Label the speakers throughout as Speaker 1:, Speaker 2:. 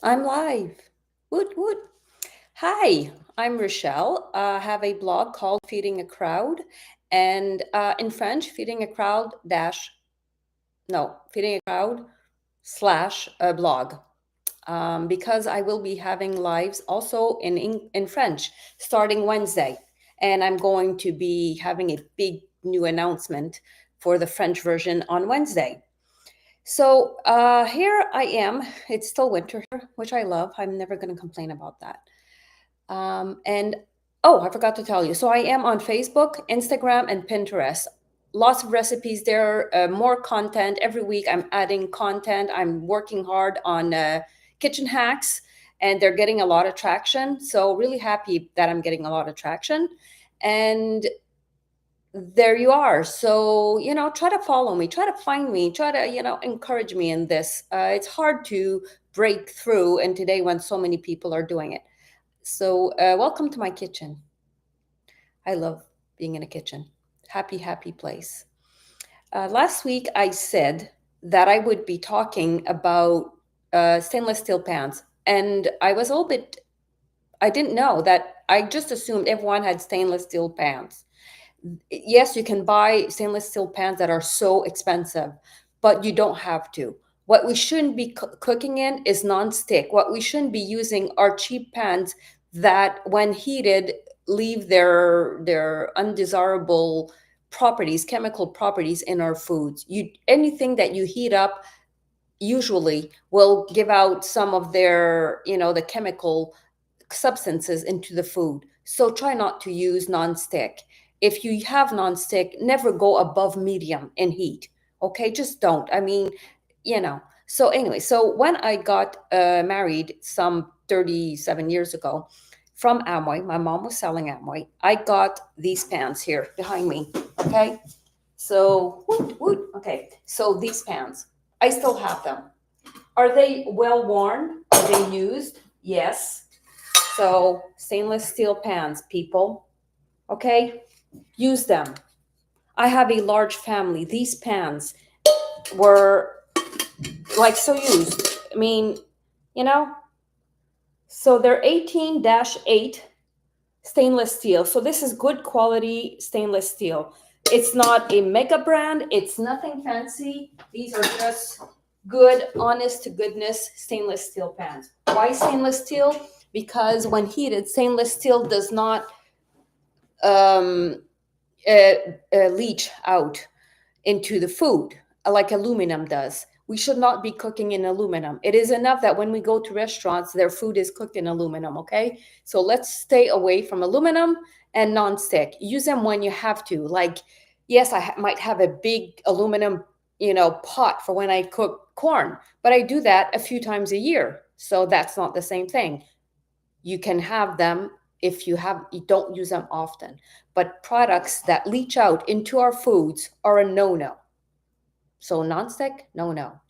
Speaker 1: I'm live. Woot woot. Hi, I'm Rochelle. I have a blog called Feeding a Crowd, and in French, feeding a crowd dash no, feeding a crowd slash a blog. Because I will be having lives also in French starting Wednesday, and I'm going to be having a big new announcement for the French version on Wednesday. So here I am. It's still winter here, which I love. I'm never going to complain about that. And oh, I forgot to tell you. So I am on Facebook, Instagram, and Pinterest. Lots of recipes there, more content. Every week I'm adding content. I'm working hard on kitchen hacks, and they're getting a lot of traction. So, really happy that I'm getting a lot of traction. And there you are. So, try to follow me, try to find me, try to, encourage me in this. It's hard to break through in today when so many people are doing it. So, welcome to my kitchen. I love being in a kitchen. Happy, happy place. Last week, I said that I would be talking about stainless steel pans. And I was a little bit, I didn't know that I just assumed everyone had stainless steel pans. Yes, you can buy stainless steel pans that are so expensive, but you don't have to. What we shouldn't be cooking in is non-stick. What we shouldn't be using are cheap pans that, when heated, leave their undesirable properties, chemical properties in our foods. Anything that you heat up usually will give out some of their, the chemical substances into the food. So try not to use non-stick. If you have non-stick, never go above medium in heat. Okay, just don't. I mean, you know. So anyway, so when I got married some 37 years ago from Amway, my mom was selling Amway. I got these pans here behind me. Okay, so okay, so these pans, I still have them. Are they well worn? Are they used? Yes. So stainless steel pans, people. Okay, use them. I have a large family. These pans were like so used. I mean, you know, so they're 18-8 stainless steel. So this is good quality stainless steel. It's not a mega brand. It's nothing fancy. These are just good, honest to goodness stainless steel pans. Why stainless steel? Because when heated, stainless steel does not um, leach out into the food like aluminum does. We should not be cooking in aluminum. It is enough that when we go to restaurants, their food is cooked in aluminum, okay? So let's stay away from aluminum and non-stick. Use them when you have to. Like, yes, I might have a big aluminum, pot for when I cook corn, but I do that a few times a year. So that's not the same thing. You can have them if you don't use them often. But products that leach out into our foods are a no-no. So nonstick, no.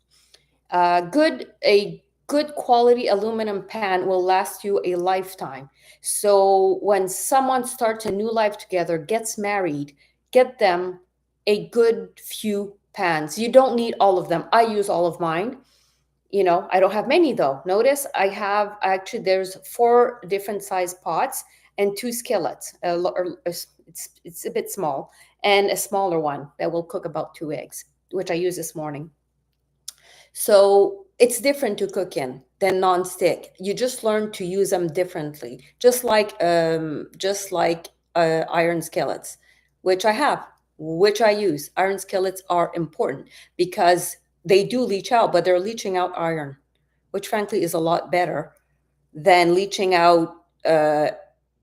Speaker 1: A good quality aluminum pan will last you a lifetime. So when someone starts a new life together, gets married, get them a good few pans. You don't need all of them. I use all of mine. I don't have many though. Notice I have actually there's 4 different size pots and 2 skillets. It's a bit small, and a smaller one that will cook about 2 eggs, which I used this morning. So it's different to cook in than non-stick. You just learn to use them differently, just like iron skillets, which I have, which I use. Iron skillets are important because they do leach out, but they're leaching out iron, which frankly is a lot better than leaching out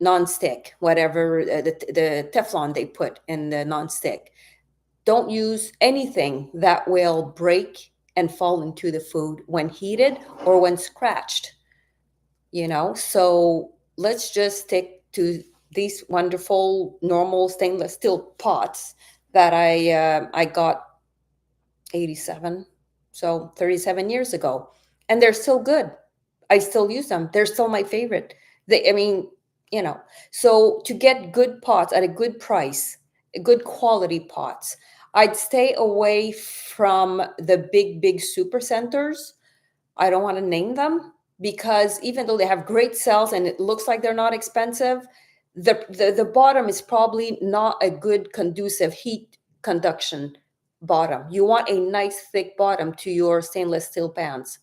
Speaker 1: non-stick, whatever the Teflon they put in the non-stick. Don't use anything that will break and fall into the food when heated or when scratched. So let's just stick to these wonderful normal stainless steel pots that I got 87, so 37 years ago, and they're still good. I still use them. They're still my favorite. I mean, so to get good pots at a good price, good quality pots, I'd stay away from the big super centers. I don't want to name them, because even though they have great cells and it looks like they're not expensive, the bottom is probably not a good conducive heat conduction bottom. You want a nice thick bottom to your stainless steel pans.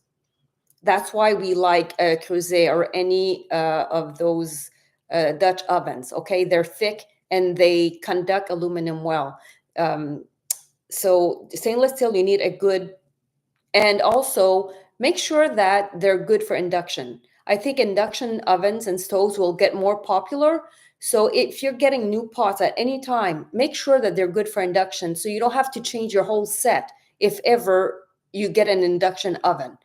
Speaker 1: That's why we like Creuset or any of those Dutch ovens. Okay, they're thick and they conduct aluminum well. Um, so stainless steel, you need a good, and also make sure that they're good for induction. I think induction ovens and stoves will get more popular. So if you're getting new pots at any time, make sure that they're good for induction so you don't have to change your whole set if ever you get an induction oven.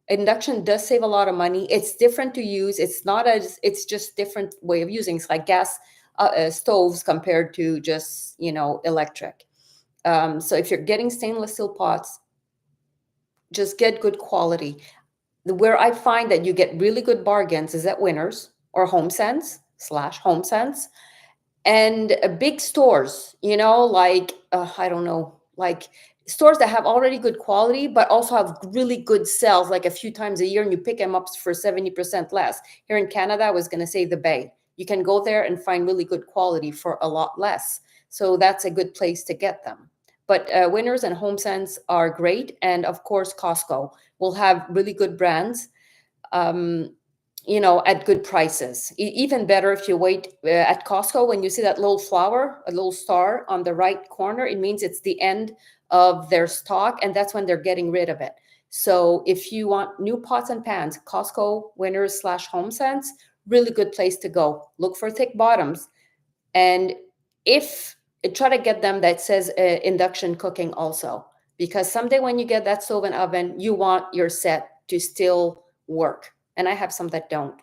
Speaker 1: Induction does save a lot of money. It's different to use. It's not as, it's just different way of using. It's like gas stoves compared to just, electric. So if you're getting stainless steel pots, just get good quality. Where I find that you get really good bargains is at Winners or HomeSense/HomeSense, and big stores, like I don't know, like stores that have already good quality but also have really good sales like a few times a year, and you pick them up for 70% less. Here in Canada, I was going to say the Bay. You can go there and find really good quality for a lot less. So that's a good place to get them. But Winners and HomeSense are great. And of course, Costco will have really good brands, um, at good prices. Even better if you wait at Costco, when you see that little flower, a little star on the right corner, it means it's the end of their stock, and that's when they're getting rid of it. So if you want new pots and pans, Costco, Winners/HomeSense, really good place to go. Look for thick bottoms, and if try to get them that says induction cooking also, because someday when you get that stove and oven, you want your set to still work. And I have some that don't,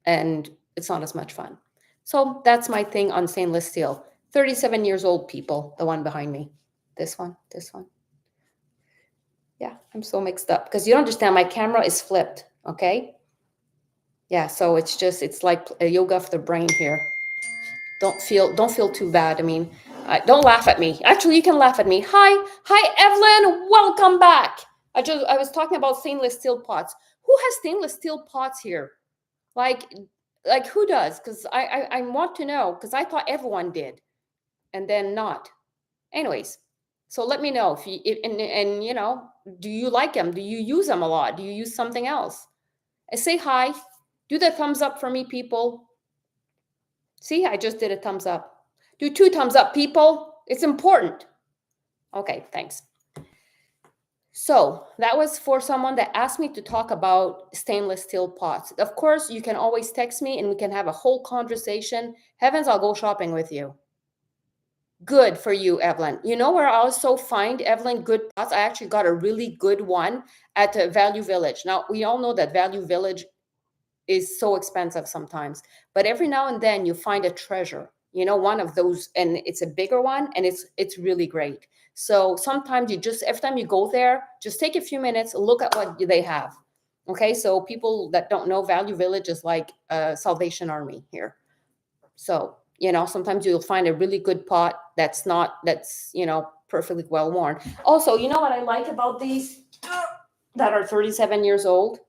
Speaker 1: and it's not as much fun. So that's my thing on stainless steel. 37 years old, people, the one behind me. This one. Yeah, I'm so mixed up because you don't understand, my camera is flipped, okay? Yeah, so it's like a yoga for the brain here. Don't feel too bad. I mean, don't laugh at me. Actually, you can laugh at me. Hi, Evelyn. Welcome back. I was talking about stainless steel pots. Who has stainless steel pots here? Like, who does? Because I want to know, because I thought everyone did, and then not. Anyways, so let me know and do you like them? Do you use them a lot? Do you use something else? Say hi. Do the thumbs up for me, people. See, I just did a thumbs up. Do 2 thumbs up, people. It's important. Okay, thanks. So that was for someone that asked me to talk about stainless steel pots. Of course, you can always text me and we can have a whole conversation. Heavens, I'll go shopping with you. Good for you, Evelyn. You know where I also find, Evelyn, good pots? I actually got a really good one at Value Village. Now, we all know that Value Village is so expensive sometimes, but every now and then you find a treasure, one of those, and it's a bigger one, and it's really great. So sometimes every time you go there, just take a few minutes, look at what they have. Okay, so people that don't know, Value Village is like a Salvation Army here. So sometimes you'll find a really good pot that's perfectly well worn. Also, you know what I like about these that are 37 years old?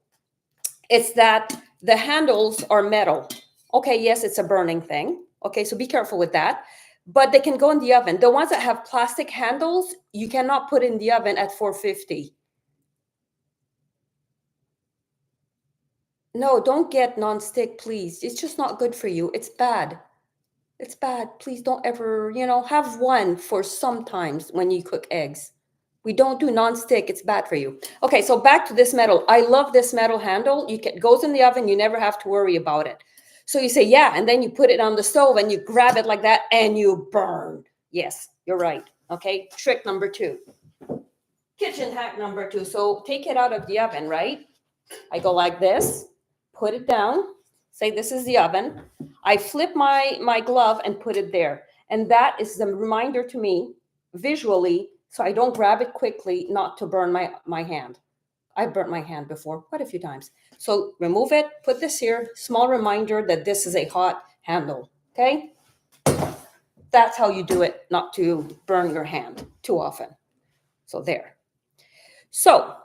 Speaker 1: It's that the handles are metal. Okay, yes, it's a burning thing. Okay, so be careful with that. But they can go in the oven. The ones that have plastic handles, you cannot put in the oven at 450. No, don't get nonstick, please. It's just not good for you. It's bad. It's bad. Please don't ever, have one for sometimes when you cook eggs. We don't do nonstick. It's bad for you. Okay, so back to this metal. I love this metal handle. Goes in the oven. You never have to worry about it. So you say, yeah, and then you put it on the stove and you grab it like that and you burn. Yes, you're right. Okay, trick number 2. Kitchen hack number 2. So take it out of the oven, right? I go like this, put it down, say this is the oven. I flip my glove and put it there. And that is the reminder to me visually, so I don't grab it quickly, not to burn my hand. I've burnt my hand before, quite a few times. So remove it, put this here, small reminder that this is a hot handle, okay? That's how you do it, not to burn your hand too often. So there. So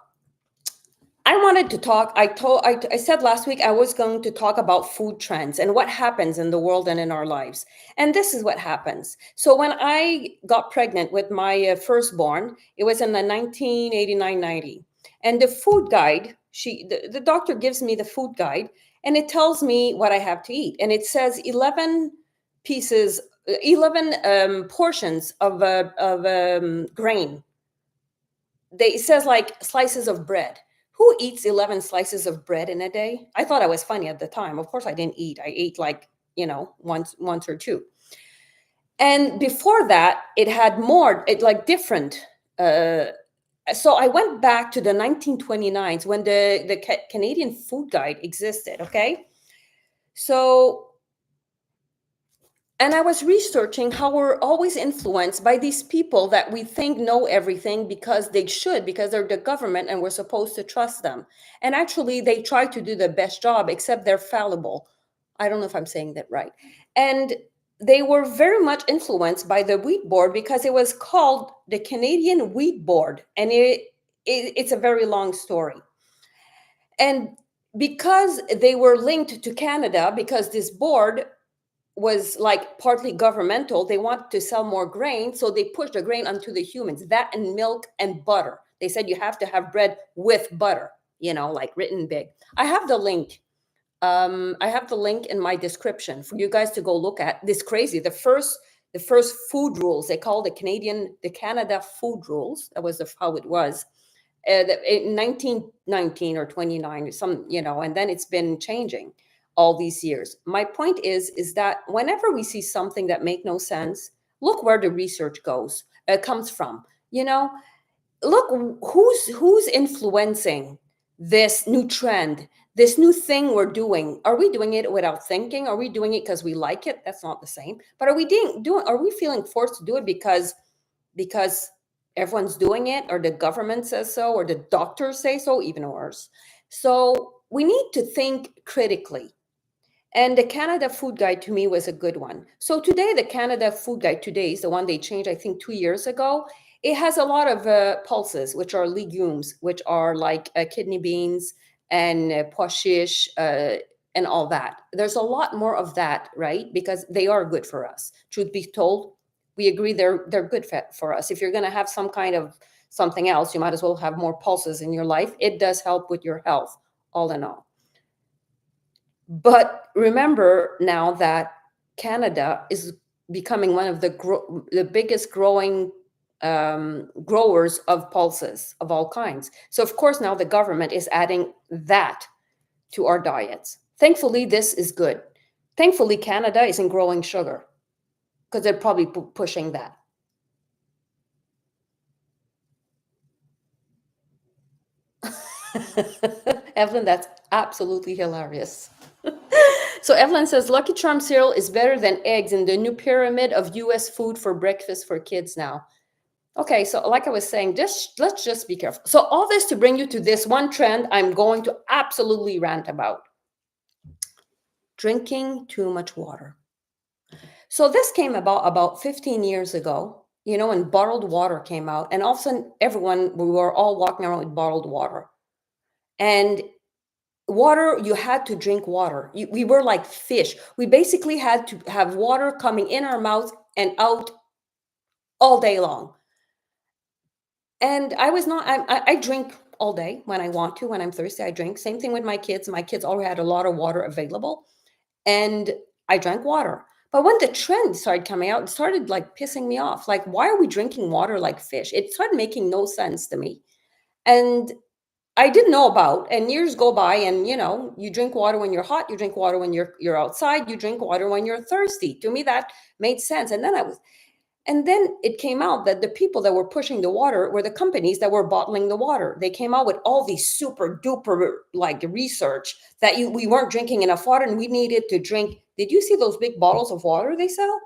Speaker 1: I wanted to talk. I said last week I was going to talk about food trends and what happens in the world and in our lives. And this is what happens. So when I got pregnant with my firstborn, it was in the 1989-90. And the food guide, the doctor gives me the food guide, and it tells me what I have to eat. And it says 11 pieces, 11 portions of grain. It says like slices of bread. Who eats 11 slices of bread in a day? I thought I was funny at the time. Of course I didn't eat. I ate like, once or two. And before that, it had more, it like different. So I went back to the 1929s when the Canadian Food Guide existed, okay? So and I was researching how we're always influenced by these people that we think know everything because they should, because they're the government and we're supposed to trust them. And actually, they try to do the best job, except they're fallible. I don't know if I'm saying that right. And they were very much influenced by the wheat board because it was called the Canadian Wheat Board. And it's a very long story. And because they were linked to Canada, because this board was like partly governmental, they wanted to sell more grain, so they pushed the grain onto the humans, that and milk and butter. They said you have to have bread with butter, like written big. I have the link. I have the link in my description for you guys to go look at. This crazy. The first food rules, they call the Canada food rules. That was how it was. In 1919 or 29 or and then it's been changing all these years. My point is that whenever we see something that make no sense, look where the research comes from. Look who's influencing this new trend, this new thing we're doing. Are we doing it without thinking? Are we doing it because we like it? That's not the same. But are we feeling forced to do it because everyone's doing it, or the government says so, or the doctors say so, even worse? So we need to think critically. And the Canada Food Guide to me was a good one. So today, the Canada Food Guide today is the one they changed, I think, 2 years ago. It has a lot of pulses, which are legumes, which are like kidney beans and pois chiche and all that. There's a lot more of that, right? Because they are good for us. Truth be told, we agree they're good for us. If you're going to have some kind of something else, you might as well have more pulses in your life. It does help with your health, all in all. But remember now that Canada is becoming one of the biggest growing growers of pulses of all kinds. So of course now the government is adding that to our diets. Thankfully, this is good. Thankfully, Canada isn't growing sugar because they're probably pushing that. Evelyn, that's absolutely hilarious. So Evelyn says Lucky Charm cereal is better than eggs in the new pyramid of US food for breakfast for kids now. Okay, so like I was saying, let's just be careful. So all this to bring you to this one trend I'm going to absolutely rant about. Drinking too much water. So this came about 15 years ago, when bottled water came out, and all of a sudden we were all walking around with bottled water. And water, you had to drink water. We were like fish. We basically had to have water coming in our mouths and out all day long. And I drink all day when I want to. When I'm thirsty, I drink. Same thing with my kids. My kids already had a lot of water available, and I drank water. But when the trend started coming out, it started like pissing me off. Like, why are we drinking water like fish? It started making no sense to me. And I didn't know about, and years go by, and you drink water when you're hot, you drink water when you're outside, you drink water when you're thirsty. To me, that made sense. And then it came out that the people that were pushing the water were the companies that were bottling the water. They came out with all these super duper like research that we weren't drinking enough water and we needed to drink. Did you see those big bottles of water they sell?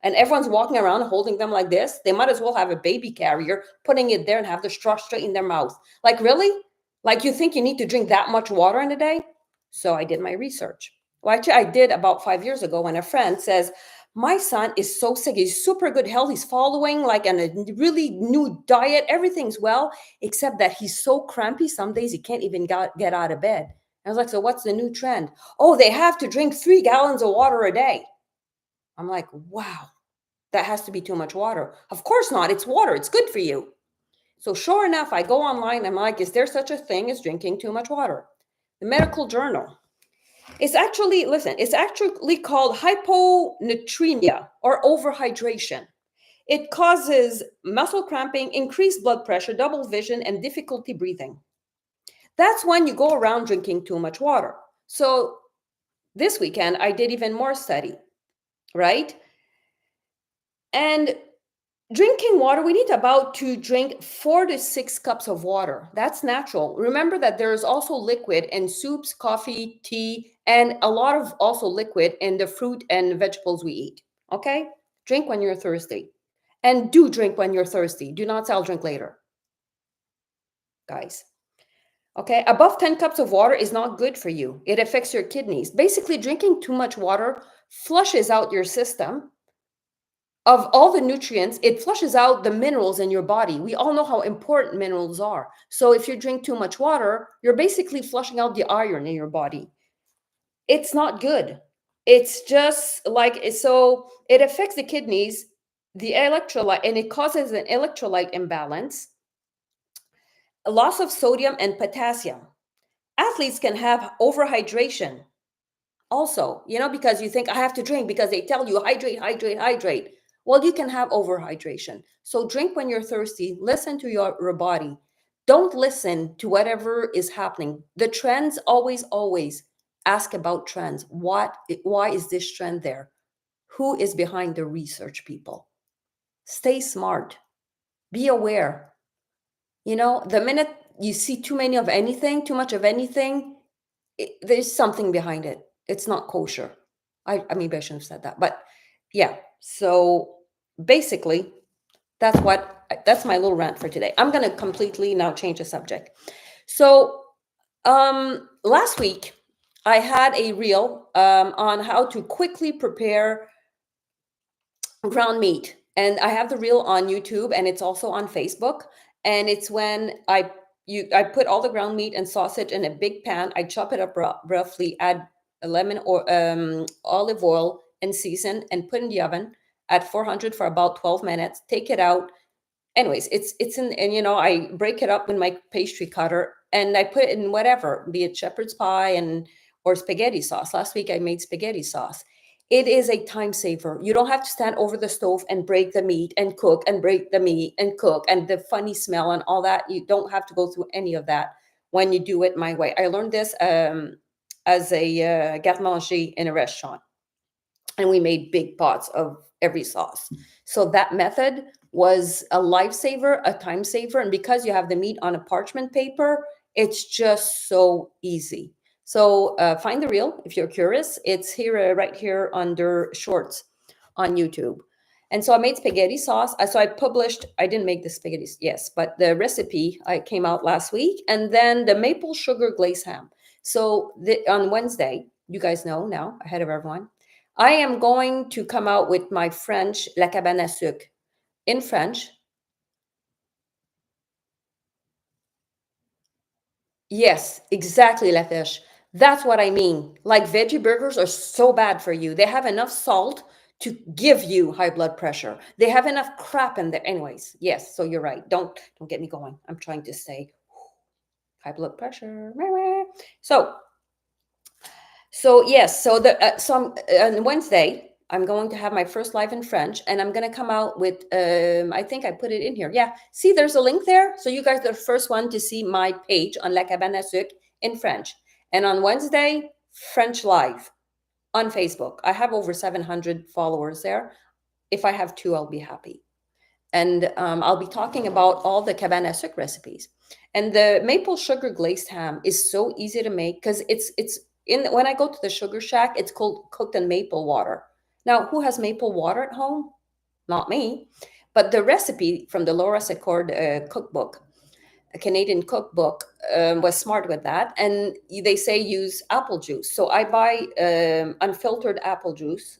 Speaker 1: And everyone's walking around holding them like this. They might as well have a baby carrier, putting it there and have the straw straight in their mouth. Like, really? Like, you think you need to drink that much water in a day? So I did my research. Well, actually, I did about 5 years ago when a friend says, My son is so sick. He's super good health. He's following like a really new diet. Everything's well, except that he's so crampy. Some days he can't even get out of bed. I was like, so what's the new trend? Oh, they have to drink 3 gallons of water a day. I'm like, wow, that has to be too much water. Of course not. It's water. It's good for you. So sure enough, I go online. I'm like, is there such a thing as drinking too much water? The medical journal. It's actually, listen, it's actually called hyponatremia or overhydration. It causes muscle cramping, increased blood pressure, double vision, and difficulty breathing. That's when you go around drinking too much water. So this weekend, I did even more study, right? And drinking water, we need about to drink 4 to 6 cups of water. That's natural. Remember that there's also liquid in soups, coffee, tea, and a lot of also liquid in the fruit and vegetables we eat. Okay? Drink when you're thirsty. And do drink when you're thirsty. Do not say I'll drink later, guys. Okay? Above 10 cups of water is not good for you. It affects your kidneys. Basically, drinking too much water flushes out your system of all the nutrients. It flushes out the minerals in your body. We all know how important minerals are. So if you drink too much water, you're basically flushing out the iron in your body. It's not good. It's just like, so it affects the kidneys, the electrolyte, and it causes an electrolyte imbalance, a loss of sodium and potassium. Athletes can have overhydration also, because you think I have to drink because they tell you hydrate, hydrate, hydrate. Well, you can have overhydration. So drink when you're thirsty. Listen to your body. Don't listen to whatever is happening. The trends, always ask about trends. Why is this trend there? Who is behind the research, people? Stay smart. Be aware. The minute you see too many of anything, too much of anything, there's something behind it. It's not kosher. I maybe I shouldn't have said that, but yeah. So basically, that's my little rant for today. I'm gonna completely now change the subject. So last week I had a reel on how to quickly prepare ground meat, and I have the reel on YouTube, and it's also on Facebook. And it's when I put all the ground meat and sausage in a big pan. I chop it up roughly, add a lemon or olive oil and season, and put in the oven at 400 for about 12 minutes. Take it out. Anyways, it's in, and I break it up with my pastry cutter, and I put it in whatever, be it shepherd's pie and or spaghetti sauce. Last week I made spaghetti sauce. It is a time saver. You don't have to stand over the stove and break the meat and cook and break the meat and cook and the funny smell and all that. You don't have to go through any of that when you do it my way. I learned this as a garde manger in a restaurant, and we made big pots of every sauce. So that method was a lifesaver, a time saver. And because you have the meat on a parchment paper, it's just so easy. So find the reel if you're curious. It's here, right here under shorts on YouTube. And so I made spaghetti sauce. So I didn't make the spaghetti, yes, but the recipe I came out last week. And then the maple sugar glaze ham. So on Wednesday, you guys know now, ahead of everyone, I am going to come out with my French La Cabane à Sucre. In French, yes, exactly, La Fiche. That's what I mean. Like veggie burgers are so bad for you. They have enough salt to give you high blood pressure. They have enough crap in there. Anyways, yes, so you're right. Don't get me going. I'm trying to say high blood pressure. So yes, on Wednesday I'm going to have my first live in French, and I'm going to come out with I think I put it in here. Yeah, see, there's a link there, so you guys are the first one to see my page on La Cabane à Sucre in French. And on Wednesday, French live on Facebook. I have over 700 followers there. If I have two, I'll be happy. And I'll be talking about all the cabane à sucre recipes. And the maple sugar glazed ham is so easy to make because it's in when I go to the sugar shack, it's called cooked in maple water. Now, who has maple water at home? Not me. But the recipe from the Laura Secord cookbook, a Canadian cookbook, was smart with that. And they say use apple juice. So I buy unfiltered apple juice,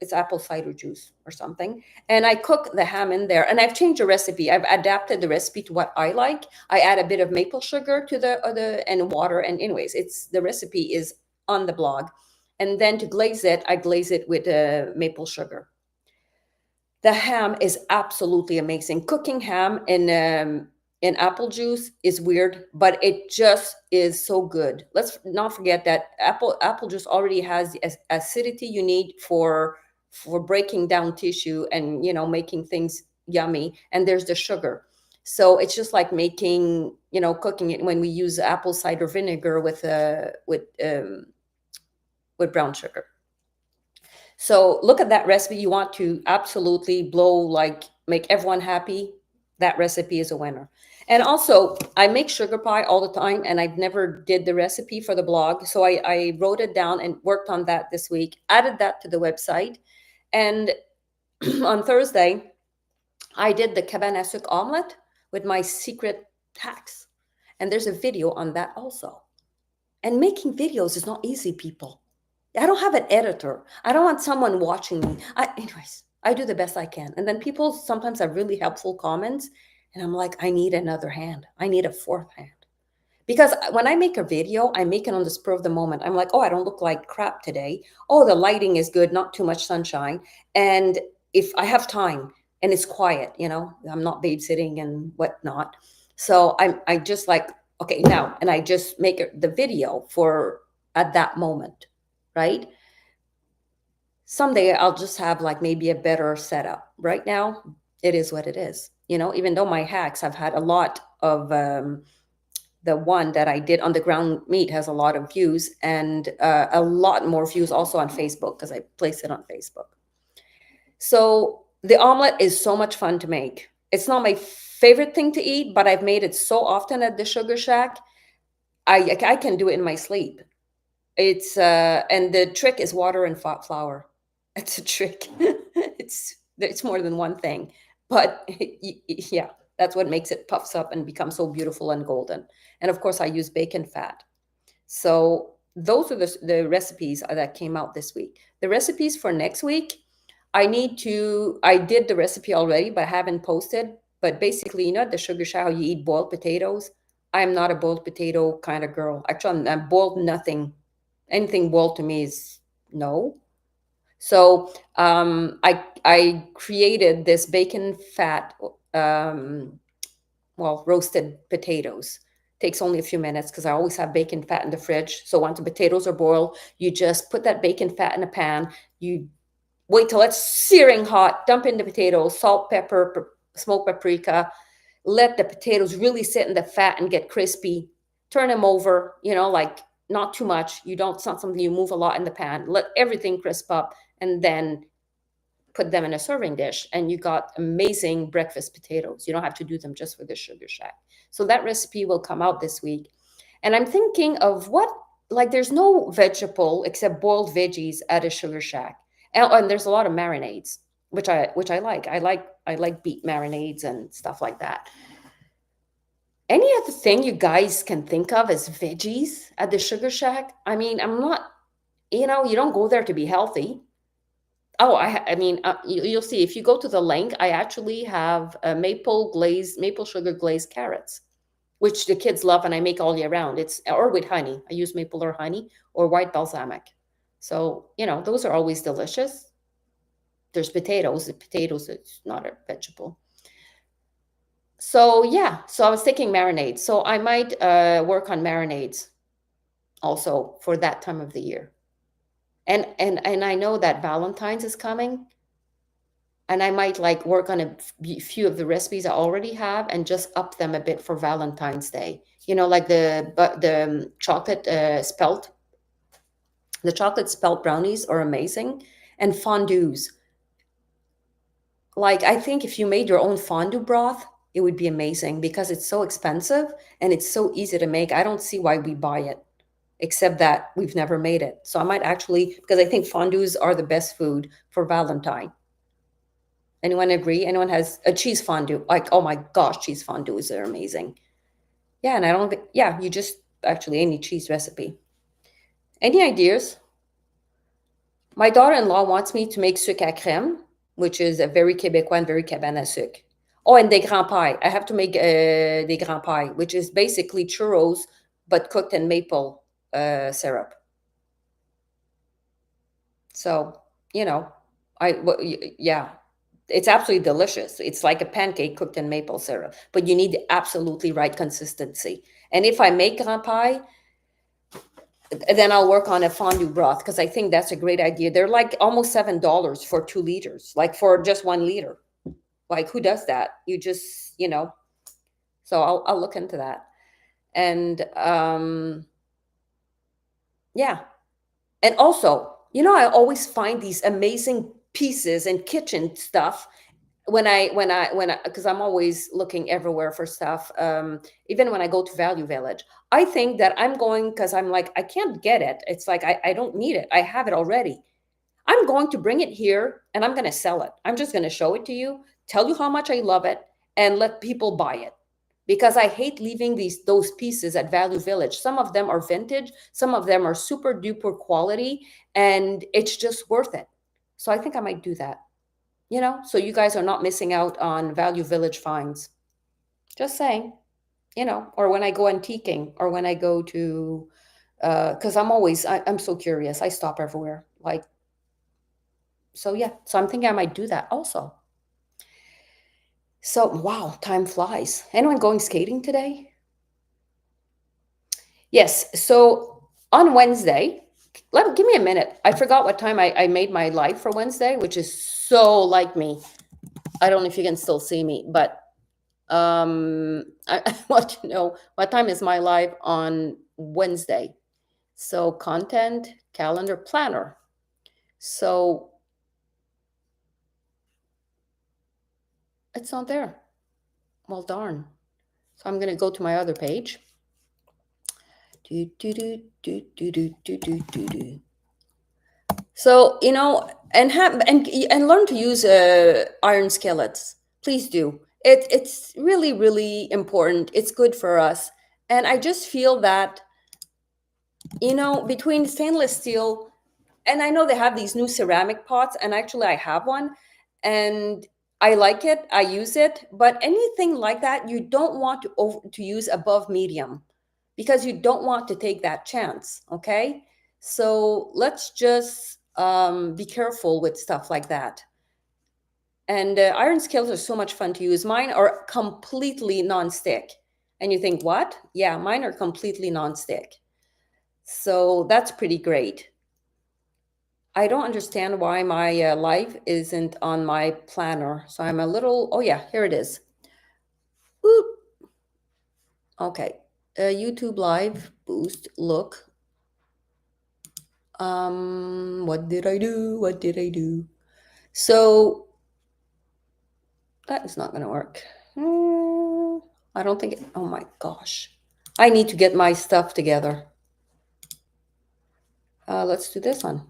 Speaker 1: it's apple cider juice or something. And I cook the ham in there, and I've changed the recipe. I've adapted the recipe to what I like. I add a bit of maple sugar to the and water. And anyways, it's the recipe is on the blog. And then to glaze it, I glaze it with maple sugar. The ham is absolutely amazing. Cooking ham in apple juice is weird, but it just is so good. Let's not forget that apple juice already has the acidity you need for breaking down tissue and making things yummy. And there's the sugar. So it's just like making, cooking it when we use apple cider vinegar with brown sugar. So look at that recipe. You want to absolutely make everyone happy. That recipe is a winner. And also, I make sugar pie all the time, and I've never did the recipe for the blog. So I wrote it down and worked on that this week, added that to the website. And on Thursday, I did the cabane à sucre omelet with my secret hacks. And there's a video on that also. And making videos is not easy, people. I don't have an editor. I don't want someone watching me. Anyways, I do the best I can. And then people sometimes have really helpful comments. And I'm like, I need another hand. I need a fourth hand. Because when I make a video, I make it on the spur of the moment. I'm like, oh, I don't look like crap today. Oh, the lighting is good, not too much sunshine. And if I have time and it's quiet, I'm not babysitting and whatnot. So I just like, okay, now, and I just make the video for at that moment, right? Someday I'll just have like maybe a better setup. Right now, it is what it is. Even though my hacks, I've had a lot of the one that I did on the ground meat has a lot of views, and a lot more views also on Facebook because I placed it on Facebook. So the omelet is so much fun to make. It's not my favorite thing to eat, but I've made it so often at the Sugar Shack. I can do it in my sleep. It's and the trick is water and flour. It's a trick. it's more than one thing, but yeah, that's what makes it puffs up and becomes so beautiful and golden. And of course, I use bacon fat. So those are the recipes that came out this week. The recipes for next week, I did the recipe already, but I haven't posted. But basically, at the Sugar Shack, you eat boiled potatoes. I'm not a boiled potato kind of girl. Actually, I'm boiled nothing. Anything boiled to me is no. So I created this bacon fat, roasted potatoes. Takes only a few minutes because I always have bacon fat in the fridge. So once the potatoes are boiled, you just put that bacon fat in a pan. You wait till it's searing hot, dump in the potatoes, salt, pepper, smoked paprika. Let the potatoes really sit in the fat and get crispy. Turn them over, like not too much. It's not something you move a lot in the pan. Let everything crisp up and then put them in a serving dish. And you got amazing breakfast potatoes. You don't have to do them just for the Sugar Shack. So that recipe will come out this week. And I'm thinking of there's no vegetable except boiled veggies at a Sugar Shack. And there's a lot of marinades, which I like. I like beet marinades and stuff like that. Any other thing you guys can think of as veggies at the Sugar Shack? I mean, I'm not, you don't go there to be healthy. Oh, you'll see if you go to the link, I actually have maple sugar glazed carrots, which the kids love, and I make all year round. Or with honey. I use maple or honey or white balsamic. So, those are always delicious. There's potatoes. The potatoes, it's not a vegetable. So yeah, so I was thinking marinades. So I might work on marinades also for that time of the year. And I know that Valentine's is coming, and I might work on a few of the recipes I already have and just up them a bit for Valentine's Day. Like the chocolate spelt. The chocolate spelt brownies are amazing, and fondues. I think if you made your own fondue broth, it would be amazing because it's so expensive and it's so easy to make. I don't see why we buy it, except that we've never made it. So I might actually, because I think fondues are the best food for Valentine. Anyone agree? Anyone has a cheese fondue? Oh my gosh, cheese fondues are amazing. Yeah, and you just actually any cheese recipe. Any ideas? My daughter-in-law wants me to make sucre à crème, which is a very Québécois and very cabane à sucre. Oh, and des grands pies. I have to make des grands pies, which is basically churros, but cooked in maple syrup. So, you know, yeah, it's absolutely delicious. It's like a pancake cooked in maple syrup, but you need the absolutely right consistency. And if I make grand pie, then I'll work on a fondue broth because I think that's a great idea. They're like almost $7 for 2 liters, like for just 1 liter. Like who does that? You just, so I'll look into that. And yeah. And also, I always find these amazing pieces and kitchen stuff because I'm always looking everywhere for stuff. Even when I go to Value Village, I think that I'm going because I'm like, I can't get it. It's like, I don't need it. I have it already. I'm going to bring it here and I'm going to sell it. I'm just going to show it to you, tell you how much I love it, and let people buy it. Because I hate leaving those pieces at Value Village. Some of them are vintage, some of them are super duper quality, and it's just worth it. So I think I might do that. So you guys are not missing out on Value Village finds. Just saying, or when I go antiquing or when I go to, because I'm so curious. I stop everywhere. Like, so yeah. So I'm thinking I might do that also. So, wow, time flies. Anyone going skating today? Yes. So on Wednesday, give me a minute. I forgot what time I made my live for Wednesday, which is so like me. I don't know if you can still see me, but I want to know what time is my live on Wednesday. So content, calendar, planner. So it's not there. Well, darn. So I'm going to go to my other page. Do, do, do, do, do, do, do, do, do, do. So, and learn to use iron skillets. Please do. It's really, really important. It's good for us. And I just feel that, between stainless steel, and I know they have these new ceramic pots, and actually I have one, and I like it. I use it, but anything like that, you don't want to use above medium because you don't want to take that chance. Okay, so let's just be careful with stuff like that. And iron skillets are so much fun to use. Mine are completely non-stick, and you think, what? Yeah, mine are completely non-stick. So that's pretty great. I don't understand why my live isn't on my planner. So I'm a little, oh yeah, here it is. Whoop. Okay. YouTube live boost. Look. What did I do? What did I do? So that is not going to work. I don't think oh my gosh. I need to get my stuff together. Let's do this one.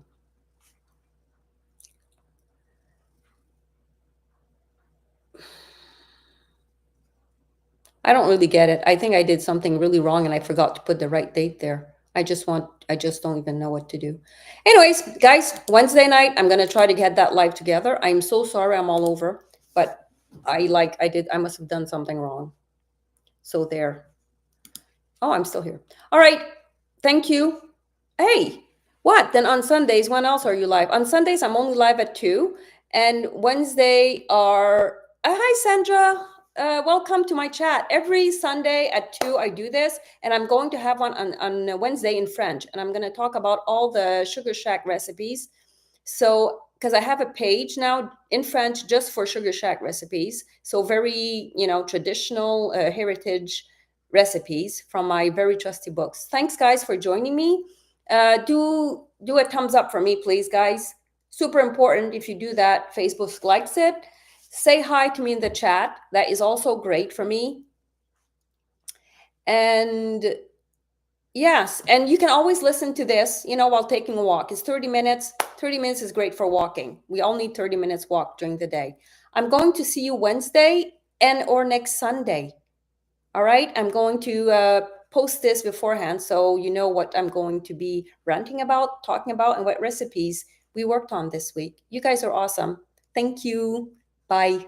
Speaker 1: I don't really get it. I think I did something really wrong and I forgot to put the right date there. I just don't even know what to do. Anyways, guys, Wednesday night, I'm going to try to get that live together. I'm so sorry I'm all over, but I must have done something wrong. So there. Oh, I'm still here. All right. Thank you. Hey, what? Then on Sundays, when else are you live? On Sundays, I'm only live at 2. And Wednesday are, hi, Sandra. Welcome to my chat. Every Sunday at 2, I do this. And I'm going to have one on Wednesday in French. And I'm going to talk about all the Sugar Shack recipes. So, because I have a page now in French just for Sugar Shack recipes. So very, traditional heritage recipes from my very trusty books. Thanks, guys, for joining me. Do a thumbs up for me, please, guys. Super important. If you do that, Facebook likes it. Say hi to me in the chat. That is also great for me. And yes, and you can always listen to this, while taking a walk. It's 30 minutes. 30 minutes is great for walking. We all need 30 minutes walk during the day. I'm going to see you Wednesday or next Sunday. All right, I'm going to post this beforehand so you know what I'm going to be ranting about, talking about, and what recipes we worked on this week. You guys are awesome. Thank you. Bye.